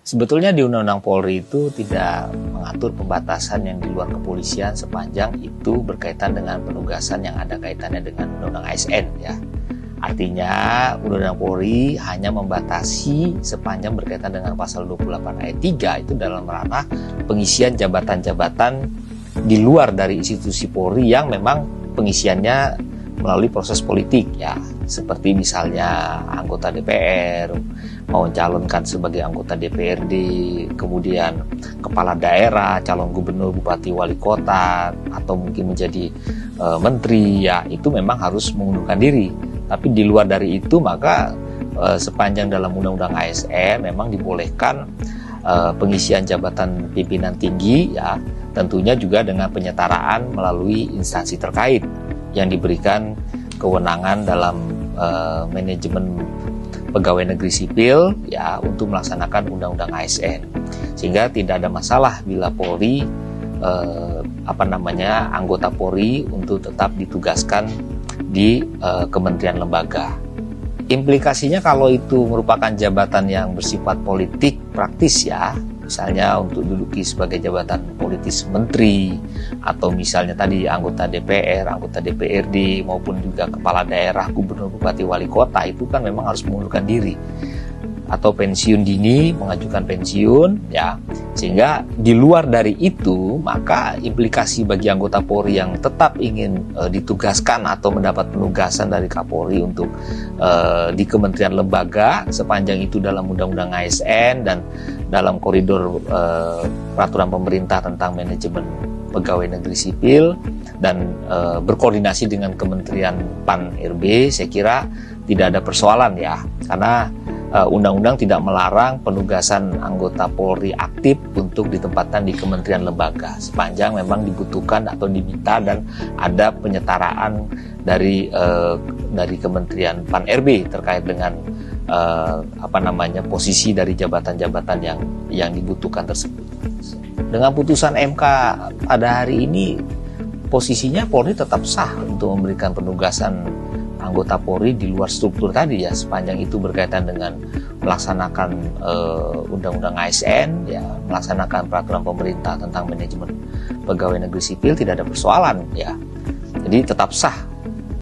Sebetulnya di Undang-Undang Polri itu tidak mengatur pembatasan yang di luar kepolisian sepanjang itu berkaitan dengan penugasan yang ada kaitannya dengan Undang-Undang ASN ya. Artinya Undang-Undang Polri hanya membatasi sepanjang berkaitan dengan pasal 28 ayat 3 itu dalam ranah pengisian jabatan-jabatan di luar dari institusi Polri yang memang pengisiannya melalui proses politik ya, seperti misalnya anggota DPR mau mencalonkan sebagai anggota DPRD, kemudian kepala daerah, calon gubernur, bupati, wali kota, atau mungkin menjadi menteri ya, itu memang harus mengundurkan diri. Tapi di luar dari itu maka sepanjang dalam Undang-Undang ASN memang dibolehkan pengisian jabatan pimpinan tinggi ya, tentunya juga dengan penyetaraan melalui instansi terkait yang diberikan kewenangan dalam manajemen pegawai negeri sipil ya untuk melaksanakan Undang-Undang ASN, sehingga tidak ada masalah bila Polri anggota Polri untuk tetap ditugaskan di kementerian lembaga. Implikasinya kalau itu merupakan jabatan yang bersifat politik praktis ya, misalnya untuk duduki sebagai jabatan politis menteri, atau misalnya tadi anggota DPR, anggota DPRD, maupun juga kepala daerah, gubernur, bupati, wali kota, itu kan memang harus mengundurkan diri atau pensiun dini, mengajukan pensiun ya. Sehingga di luar dari itu maka implikasi bagi anggota Polri yang tetap ingin ditugaskan atau mendapat penugasan dari Kapolri untuk di kementerian lembaga sepanjang itu dalam Undang-Undang ASN dan dalam koridor peraturan pemerintah tentang manajemen pegawai negeri sipil dan berkoordinasi dengan Kementerian PAN-RB, saya kira tidak ada persoalan ya, karena undang-undang tidak melarang penugasan anggota Polri aktif untuk ditempatkan di kementerian lembaga sepanjang memang dibutuhkan atau diminta dan ada penyetaraan dari Kementerian PAN-RB terkait dengan posisi dari jabatan-jabatan yang dibutuhkan tersebut. Dengan putusan MK pada hari ini posisinya Polri tetap sah untuk memberikan penugasan anggota Polri di luar struktur tadi ya, sepanjang itu berkaitan dengan melaksanakan Undang-Undang ASN ya, melaksanakan peraturan pemerintah tentang manajemen pegawai negeri sipil, tidak ada persoalan ya. Jadi tetap sah